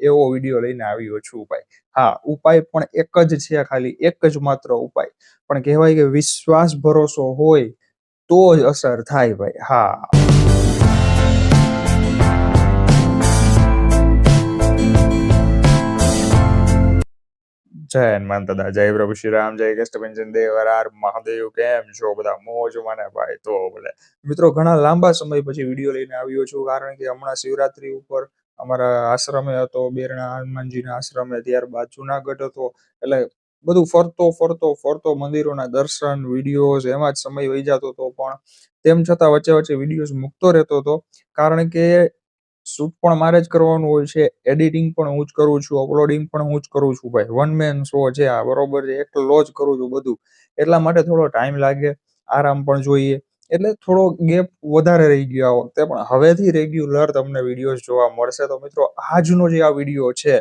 એવો વિડીયો લઈને આવ્યો છું ભાઈ. હા, ઉપાય પણ એક જ છે, ખાલી એક જ માત્ર ઉપાય. પણ કહેવાય કે વિશ્વાસ ભરોસો હોય તો જ અસર થાય ભાઈ. હા. જય હનુમાન દાદા, જય પ્રભુ શ્રી રામ, જય કષ્ટભંજન દેવ, હર હર મહાદેવ. કેમ છો બધા? મોજમાં ને ભાઈ? તો બોલે મિત્રો, ઘણા લાંબા સમય પછી વિડીયો લઈને આવ્યો છું, કારણ કે હમણાં શિવરાત્રી ઉપર અમારા આશ્રમે હતો, બેરણા હનુમાનજીના આશ્રમે, ત્યારબાદ જુનાગઢ હતો. એટલે બધું ફરતો મંદિરોના દર્શન, વિડીયોઝ એમાં જ સમય વહી જતો હતો. પણ તેમ છતાં વચ્ચે વિડીયોઝ મૂકતો રહેતો હતો, કારણ કે શૂટ પણ મારે જ કરવાનું હોય છે, એડિટિંગ પણ હું જ કરું છું, અપલોડિંગ પણ હું જ કરું છું ભાઈ. વન મેન શો છે આ, બરોબર છે, એકલો જ કરું છું બધું. એટલા માટે થોડો ટાઈમ લાગે, આરામ પણ જોઈએ, એટલે થોડો ગેપ વધારે રહી ગયો આ વખતે. પણ હવેથી રેગ્યુલર તમને વિડીયોઝ જોવા મળશે. તો મિત્રો, આજનો જે આ વિડીયો છે,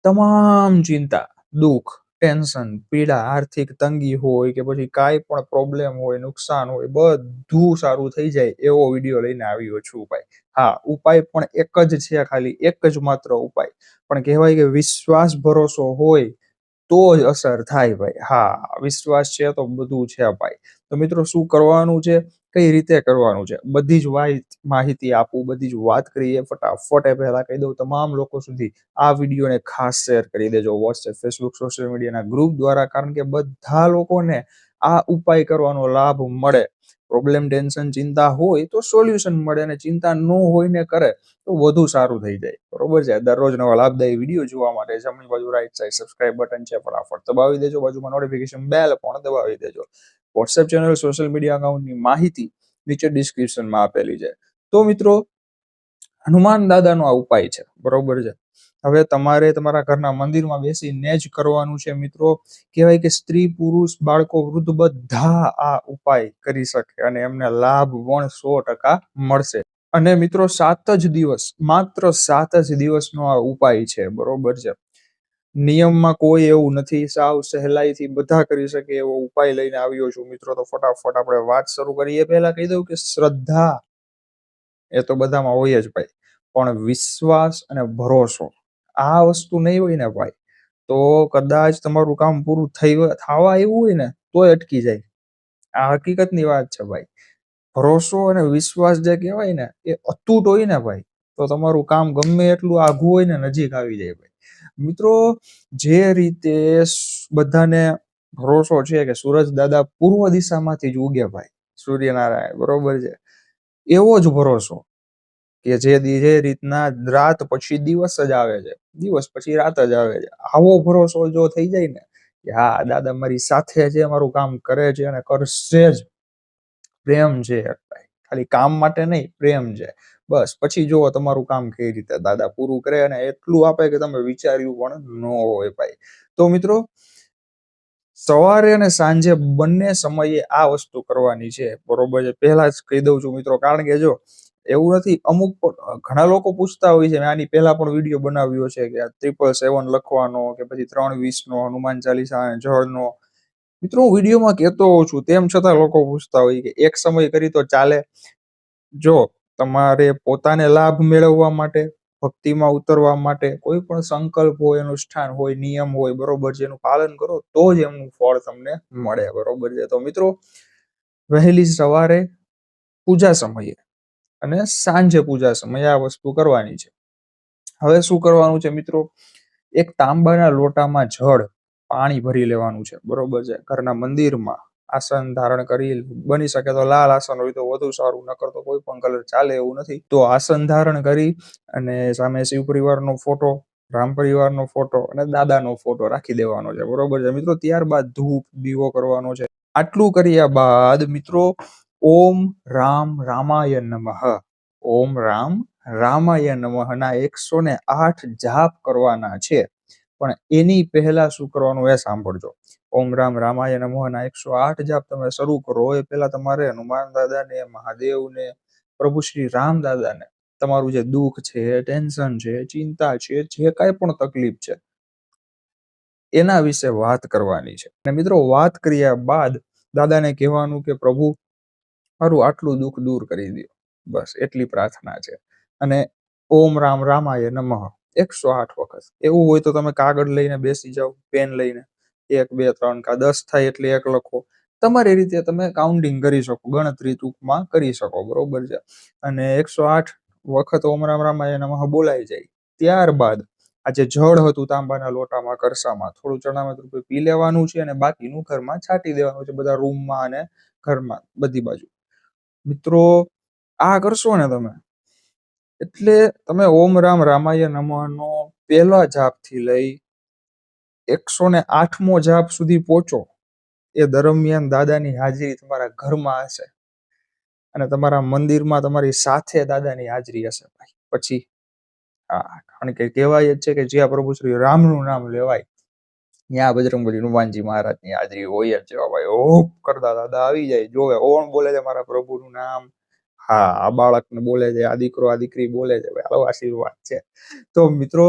તમામ ચિંતા, દુઃખ, ટેન્શન, પીડા, આર્થિક તંગી હોય કે પછી કાંઈ પણ પ્રોબ્લેમ હોય, નુકસાન હોય, બધું સારું થઈ જાય એવો વિડીયો લઈને આવ્યો છું ભાઈ. હા, ઉપાય પણ એક જ છે, ખાલી એક જ માત્ર ઉપાય. પણ કહેવાય કે વિશ્વાસ ભરોસો હોય તો જ અસર થાય ભાઈ. હા, વિશ્વાસ છે તો બધું છે ભાઈ. તો મિત્રો, શું કરવાનું છે, કઈ રીતે કરવાનું છે, બધી જ માહિતી આપું, બધી જ વાત કરીએ ફટાફટ. એ પહેલા કહી દઉં તમામ લોકો સુધી આ વિડીયોને ખાસ શેર કરી દેજો, વોટ્સએપ, ફેસબુક, સોશિયલ મીડિયાના ગ્રુપ દ્વારા, કારણ કે બધા લોકોને આ ઉપાય કરવાનો લાભ મળે. પ્રોબ્લેમ, ટેન્શન, ચિંતા હોય તો સોલ્યુશન મળે, અને ચિંતા ન હોય ને કરે તો વધુ સારું થઈ જાય. બરોબર છે. દરરોજ નવા લાભદાયી વિડીયો જોવા માટે જમણી બાજુ રાઈટ સાઈડ સબસ્ક્રાઇબ બટન છે, ફટાફટ દબાવી દેજો. બાજુમાં નોટિફિકેશન બેલ પણ દબાવી દેજો. વોટ્સએપ ચેનલ, સોશિયલ મીડિયા અકાઉન્ટની માહિતી નીચે ડિસ્ક્રિપ્શનમાં આપેલી છે. તો મિત્રો, હનુમાન દાદાનો આ ઉપાય છે, બરોબર છે. હવે તમારે તમારા ઘરના મંદિરમાં બેસીને જ કરવાનું છે મિત્રો. કહેવાય કે સ્ત્રી, પુરુષ, બાળકો, વૃદ્ધ બધા આ ઉપાય કરી શકે, અને એમને લાભ પણ 100% મળશે. અને મિત્રો, 7 જ દિવસ, માત્ર 7 જ દિવસનો આ ઉપાય છે, બરોબર છે. નિયમમાં કોઈ એવું નથી, સાવ સહેલાઈથી બધા કરી શકે એવો ઉપાય લઈને આવ્યો છું મિત્રો. તો ફટાફટ આપણે વાત શરૂ કરીએ. પહેલા કહી દઉં કે શ્રદ્ધા એ તો બધામાં હોય જ ભાઈ, પણ વિશ્વાસ અને ભરોસો, આ વસ્તુ નહીં હોય ને ભાઈ, તો કદાચ તમારું કામ પૂરું થવા આવ્યું હોય ને તોય અટકી જાય. આ હકીકતની વાત છે ભાઈ. ભરોસો અને વિશ્વાસ જે કહેવાય ને, એ અતૂટ હોય ને ભાઈ, તો તમારું કામ ગમે એટલું આઘું હોય ને નજીક આવી જાય ભાઈ. મિત્રો, જે રીતે બધાને ભરોસો છે કે સૂરજ દાદા પૂર્વ દિશામાંથી જ ઉગે ભાઈ, સૂર્યનારાયણ, બરોબર છે, એવો જ ભરોસો કે જે રીતના રાત પછી દિવસ જ આવે છે, દિવસ પછી રાત જ આવે છે, આવો ભરોસો જો થઈ જાય ને કે હા, દાદા મારી સાથે છે, મારું કામ કરે છે અને કરશે જ. પ્રેમ છે ભાઈ, ખાલી કામ માટે નહીં, પ્રેમ છે, બસ. પછી જુઓ તમારું કામ કઈ રીતે દાદા પૂરું કરે, અને એટલું આપે કે તમે વિચાર્યું પણ ન હોય ભાઈ. તો મિત્રો, સવારે અને સાંજે બંને સમયે આ વસ્તુ કરવાની છે, બરોબર છે. પહેલા જ કહી દઉં છું મિત્રો, કારણ કે જો એવું નથી, અમુક ઘણા લોકો પૂછતા હોય છે, આની પહેલા પણ વિડીયો બનાવ્યો છે કે 777 લખવાનો કે પછી 3:20 હનુમાન ચાલીસા જળનો. મિત્રો, હું વિડીયોમાં કહેતો હોઉં છું, તેમ છતાં લોકો પૂછતા હોય કે એક સમય કરી તો ચાલે? જો તમારે પોતાને લાભ મેળવવા માટે, ભક્તિમાં ઉતરવા માટે, કોઈ પણ સંકલ્પ હોય, અનુષ્ઠાન હોય, નિયમ હોય, બરોબર છે, એનું પાલન કરો તો જ એમનું ફળ તમને મળે, બરોબર છે. તો મિત્રો, વહેલી સવારે પૂજા સમયે અને સાંજે પૂજા સમયે આ વસ્તુ કરવાની છે. હવે શું કરવાનું છે મિત્રો? એક તાંબાના લોટામાં જળ, પાણી ભરી લેવાનું છે, બરોબર છે. ઘરના મંદિરમાં આસન ધારણ કરી, બની શકે તો લાલ આસન હોય તો વધુ સારું, નકર તો કોઈ પણ કલર ચાલે એવું નથી. તો આસન ધારણ કરી અને સામે શિવ પરિવારનો ફોટો, રામ પરિવારનો ફોટો અને દાદાનો ફોટો રાખી દેવાનો છે, બરોબર છે મિત્રો. ત્યારબાદ ધૂપ દીવો કરવાનો છે. આટલું કર્યા બાદ મિત્રો, ઓમ રામ રામાય નમઃ, ઓમ રામ રામાય નમઃ ના 108 જાપ કરવાના છે. પણ એની પહેલા શું કરવાનું એ સાંભળજો. ઓમ રામ રામાય નમઃ ના 108 જાપ તમે શરૂ કરો એ પહેલા તમારે હનુમાન દાદાને, મહાદેવને, પ્રભુ શ્રી રામ દાદાને તમારું જે દુઃખ છે, ટેન્શન છે, ચિંતા છે, જે કાંઈ પણ તકલીફ છે, એના વિશે વાત કરવાની છે. અને મિત્રો, વાત કર્યા બાદ દાદાને કહેવાનું કે પ્રભુ, મારું આટલું દુઃખ દૂર કરી દો, બસ એટલી પ્રાર્થના છે. અને ઓમ રામ રામાય નમઃ 108 વખત. એવું હોય તો તમે કાગળ લઈને બેસી જાઓ, પેન લઈને 1, 2, 3 કા 10 થાય એટલે 1 લખો. તમારી રીતે તમે કાઉન્ટિંગ કરી શકો, ગણતરી ટૂંકમાં કરી શકો, બરોબર છે. અને 108 વખત ઓમ રામ રામાય નમઃ બોલાઈ જાય. ત્યારબાદ આ જે જળ હતું તાંબાના લોટામાં કરસામાં થોડું ચણામાં પી લેવાનું છે અને બાકીનું ઘરમાં છાંટી દેવાનું છે, બધા રૂમમાં અને ઘરમાં બધી બાજુ. મિત્રો આ કરશો ને તમે એટલે તમે ઓમ રામ રામાય નમઃનો પહેલા જાપથી લઈ 108મો જાપ સુધી પહોંચો એ દરમિયાન દાદાની હાજરી તમારા ઘરમાં હશે અને તમારા મંદિરમાં તમારી સાથે દાદાની હાજરી હશે ભાઈ. પછી હા, કારણ કે કહેવાય જ છે કે જ્યાં પ્રભુ શ્રી રામનું નામ લેવાય ત્યાં બજરંગબલી હનુમાનજી મહારાજની હાજરી હોય જ. ભાઈ ઓપ કરતા દાદા આવી જાય, જોવે કોણ બોલે છે મારા પ્રભુનું નામ. હા, આ બાળકને બોલે છે, આ દીકરો આ દીકરી બોલે છે, ભાઈ આવો આશીર્વાદ છે. તો મિત્રો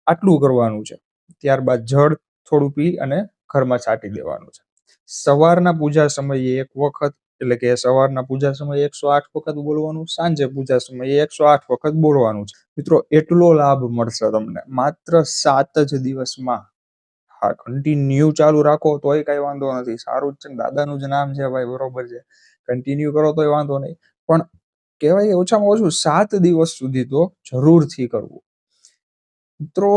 આટલું કરવાનું છે. ત્યારબાદ જળ થોડું પી અને ઘરમાં છાંટી દેવાનું છે. સવારના પૂજા સમયે 1 વખત, એટલે કે સવારના પૂજા સમયે 108 વખત બોલવાનું, સાંજે પૂજા સમયે 108 વખત બોલવાનું છે. મિત્રો એટલો લાભ મળશે તમને માત્ર 7 જ દિવસમાં. હા, કન્ટિન્યુ ચાલુ રાખો તોય કઈ વાંધો નથી, સારું જ છે ને, દાદાનું જ નામ છે ભાઈ, બરોબર છે. કન્ટિન્યુ કરો તોય વાંધો નહીં, પણ કહેવાય કે ઓછામાં ઓછું 7 દિવસ સુધી તો જરૂરથી કરવું. મિત્રો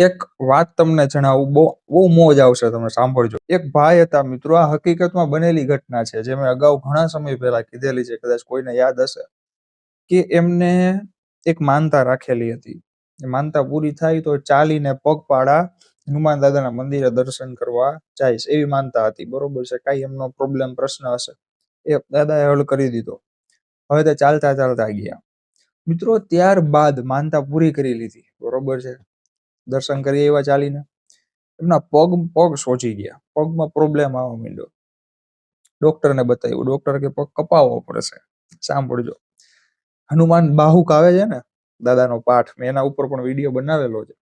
એક વાત તમને જણાવું, બહુ મોજ આવશે, તમે સાંભળજો. એક ભાઈ હતા મિત્રો, આ હકીકતમાં બનેલી ઘટના છે, જે મેં અગાઉ ઘણા સમય પહેલા કીધેલી છે, કદાચ કોઈને યાદ હશે, કે એમને એક માનતા રાખેલી હતી. માનતા પૂરી થાય તો ચાલીને પગપાળા હનુમાન દાદાના મંદિરે દર્શન કરવા જાય, એવી માનતા હતી, બરોબર છે. કાંઈ એમનો પ્રોબ્લેમ પ્રશ્ન હશે એ દાદાએ હલ કરી દીધો. હવે તે ચાલતા ચાલતા ગયા મિત્રો. ત્યારબાદ માનતા પૂરી કરી લીધી, બરોબર છે, દર્શન કરી એવા ચાલીને એમના પગ સોજી ગયા, પગમાં પ્રોબ્લેમ આવવા માંડ્યો. ડોક્ટરને બતાવ્યું, ડોક્ટર કે પગ કપાવવો પડશે. સાંભળજો, હનુમાન બાહુક આવે છે ને દાદાનો પાઠ, મેં એના ઉપર પણ વિડીયો બનાવેલો છે.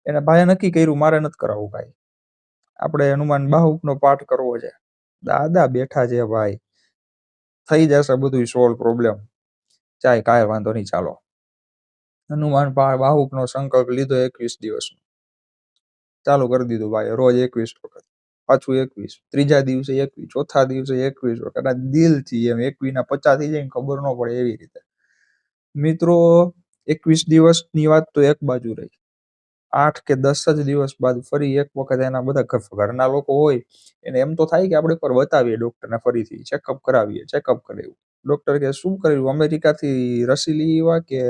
એને ભાઈએ નક્કી કર્યું મારે નથી કરાવવું ભાઈ, આપણે હનુમાન બાહુકનો પાઠ કરવો છે. દાદા બેઠા છે ભાઈ, થઈ જશે બધું સોલ્વ પ્રોબ્લેમ, ચાય કાંઈ વાંધો નહીં, ચાલો. હનુમાન બાહુકનો સંકલ્પ લીધો 21 દિવસનો, ચાલુ કરી દીધું ભાઈ, રોજ 21 વખત, પાછું 21, ત્રીજા દિવસે 21, ચોથા દિવસે 21 વખત. આ દિલથી એમ 21 ના 50 થઈ જાય ખબર ન પડે એવી રીતે. મિત્રો 21 દિવસની વાત તો એક બાજુ રહી, 8 કે 10 જ દિવસ બાદ ફરી એક વખત એના બધા ઘરના લોકો હોય એને એમ તો થાય કે આપણે પર બતાવીએ ડોક્ટરને, ફરીથી ચેકઅપ કરાવીએ. ચેકઅપ કરાવ્યું, ડોક્ટર કે શું કર્યું, અમેરિકાથી રસી લઈ આવ્યા કે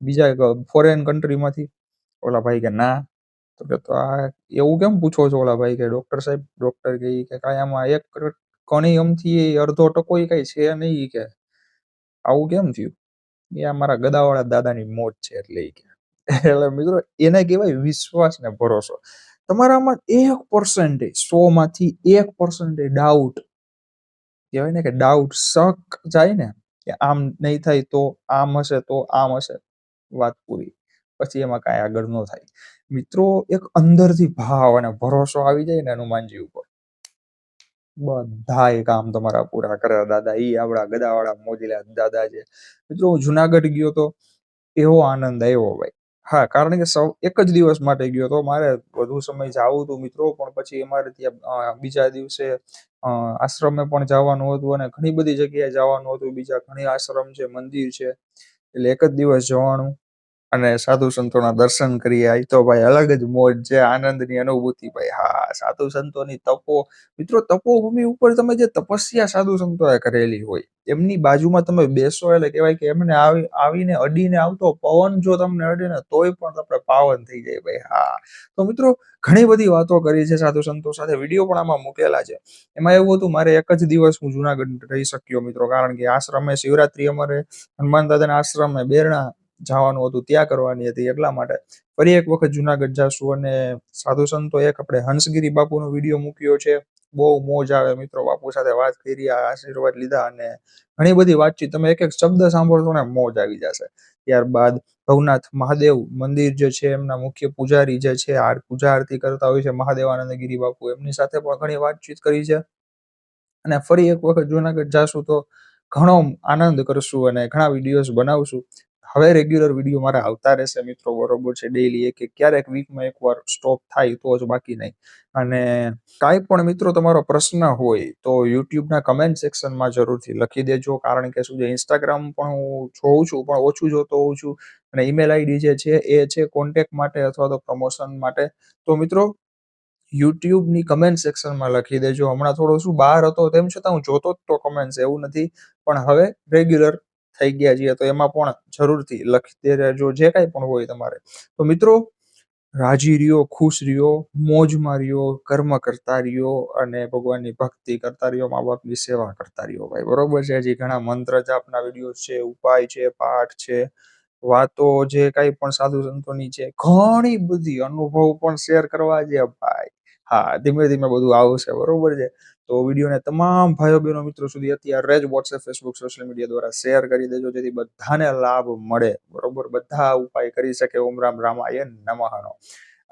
બીજા ફોરેન કન્ટ્રીમાંથી? ઓલા ભાઈ કે ના. તો કે તો આ એવું કેમ પૂછો છો ઓલા ભાઈ કે ડોક્ટર સાહેબ? ડોક્ટર કે કાંઈ આમાં એક કણી અમથી અડધો ટકો કઈ છે નહીં, કે આવું કેમ થયું? એ અમારા ગદાવાળા દાદાની મોજ છે એટલે કે. એટલે મિત્રો એને કહેવાય વિશ્વાસ ને ભરોસો. તમારામાં 1% 100 માંથી 1% ડાઉટ, કહેવાય ને કે ડાઉટ, શક જાય ને કે આમ નહીં થાય તો આમ હશે, તો આમ હશે, વાત પૂરી. પછી એમાં કાંઈ આગળ ન થાય. મિત્રો એક અંદરથી ભાવ અને ભરોસો આવી જાય ને હનુમાનજી ઉપર, બધાય કામ તમારા પૂરા કરે દાદા. ઈ આપણા ગદાવાળા મોજીલા દાદા છે. મિત્રો હું જુનાગઢ ગયો તો એવો આનંદ આવ્યો ભાઈ. હા, કારણ કે એક જ દિવસ માટે ગયો તો, મારે વધુ સમય જાવું હતું મિત્રો, પણ પછી અમારે ત્યાં બીજા દિવસે આશ્રમે પણ જવાનું હતું અને ઘણી બધી જગ્યાએ જવાનું હતું, બીજા ઘણી આશ્રમ છે, મંદિર છે, એટલે એક જ દિવસ જવાનું અને સાધુ સંતોના દર્શન કરી આવી તો ભાઈ અલગ જ મોજ છે, આનંદની અનુભૂતિ ભાઈ. હા, સાધુ સંતોની મિત્રો તપોભૂમિ ઉપર તમે જે તપસ્યા સાધુ સંતોએ કરેલી હોય એમની બાજુમાં તમે બેસો એટલે કહેવાય કે એમને આવીને અડીને આવતો પવન જો તમને અડે ને તોય પણ આપણે પાવન થઈ જાય ભાઈ. હા, તો મિત્રો ઘણી બધી વાતો કરી છે સાધુ સંતો સાથે, વિડીયો પણ આમાં મૂકેલા છે. એમાં એવું હતું, મારે એક જ દિવસ હું જુનાગઢ રહી શક્યો મિત્રો, કારણ કે આશ્રમે શિવરાત્રી અમારે હનુમાન દાદાના આશ્રમે બેરણા જવાનું હતું, ત્યાં કરવાની હતી, એટલા માટે ફરી એક વખત જુનાગઢ જાશું. અને સાધુ સંતો એક આપણે હંસગીરી બાપુનો વિડીયો મૂક્યો છે, બહુ મોજ આવે મિત્રો, બાપુ સાથે વાત કરી, આશીર્વાદ લીધા અને ઘણી બધી વાતચીત, તમે એક એક શબ્દ સાંભળશો ને મોજ આવી જશે. ત્યારબાદ ભવનાથ મહાદેવ મંદિર જે છે, એમના મુખ્ય પૂજારી જે છે, પૂજા આરતી કરતા હોય છે મહાદેવાનંદ ગિરી બાપુ, એમની સાથે પણ ઘણી વાતચીત કરી છે. અને ફરી એક વખત જુનાગઢ જાશું તો ઘણો આનંદ કરશું અને ઘણા વિડીયોઝ બનાવશું. હવે રેગ્યુલર વિડીયો મારા આવતા રહેશે મિત્રો, બરોબર છે, ડેઈલી એક એક, ક્યારેક વીકમાં એકવાર સ્ટોપ થાય તો જ, બાકી નહીં. અને કાંઈ પણ મિત્રો તમારો પ્રશ્ન હોય તો યુટ્યુબના કમેન્ટ સેક્શનમાં જરૂરથી લખી દેજો, કારણ કે શું છે, ઇન્સ્ટાગ્રામ પણ હું જોઉં છું પણ ઓછું જોતો હોઉં છું, અને ઈમેલ આઈડી જે છે એ છે કોન્ટેક્ટ માટે અથવા તો પ્રમોશન માટે. તો મિત્રો યુટ્યુબની કમેન્ટ સેક્શનમાં લખી દેજો. હમણાં થોડો શું બહાર હતો તેમ છતાં હું જોતો જ તો કમેન્ટ્સ, એવું નથી, પણ હવે રેગ્યુલર થઈ ગયા છીએ તો એમાં પણ જરૂરથી લખી દેજો જે કાંઈ પણ હોય તમારે. તો મિત્રો રાજી રહ્યો, ખુશ રહ્યો, મોજમાં રહ્યો, કર્મ કરતા રહ્યો અને ભગવાનની ભક્તિ કરતા રહ્યો, મા બાપની સેવા કરતા રહ્યો ભાઈ, બરોબર છે. હજી ઘણા મંત્ર જાપના વિડીયો છે, ઉપાય છે, પાઠ છે, વાતો જે કાંઈ પણ સાધુ સંતોની છે, ઘણી બધી અનુભવ પણ શેર કરવા છે ભાઈ. હા, ધીમે ધીમે બધું આવશે, બરોબર છે. તો વિડીયોને તમામ ભાઈઓ બહેનો મિત્રો સુધી અત્યારે જ વોટ્સએપ, ફેસબુક, સોશિયલ મીડિયા દ્વારા શેર કરી દેજો, જેથી બધાને લાભ મળે, બરોબર. બધા ઉપાય કરી શકે ઓમ રામ રામાય નમઃનો.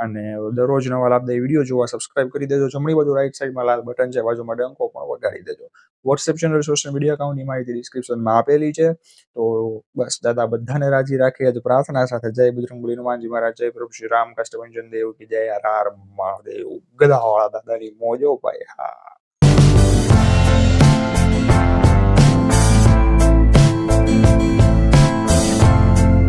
અને દરરોજ નવા લાભદાયી વિડીયો જોવા સબસ્ક્રાઇબ કરી દેજો. જમણી બાજુ રાઈટ સાઈડમાં લાલ બટન છે, બાજુમાં ડંકો પણ વગાડી દેજો. વોટ્સએપ ચેનલ, સોશિયલ મીડિયા એકાઉન્ટની માહિતી ડિસ્ક્રિપ્શનમાં આપેલી છે. તો બસ દાદા બધાને રાજી રાખે જ પ્રાર્થના સાથે જય બજરંગબલી, હનુમાનજી મહારાજ, જય પ્રભુ શ્રી રામ, કષ્ટભંજન દેવ કી જય, હર હર મહાદેવ. ગધાવાળા દાદાની મોજો ભાઈ. હા.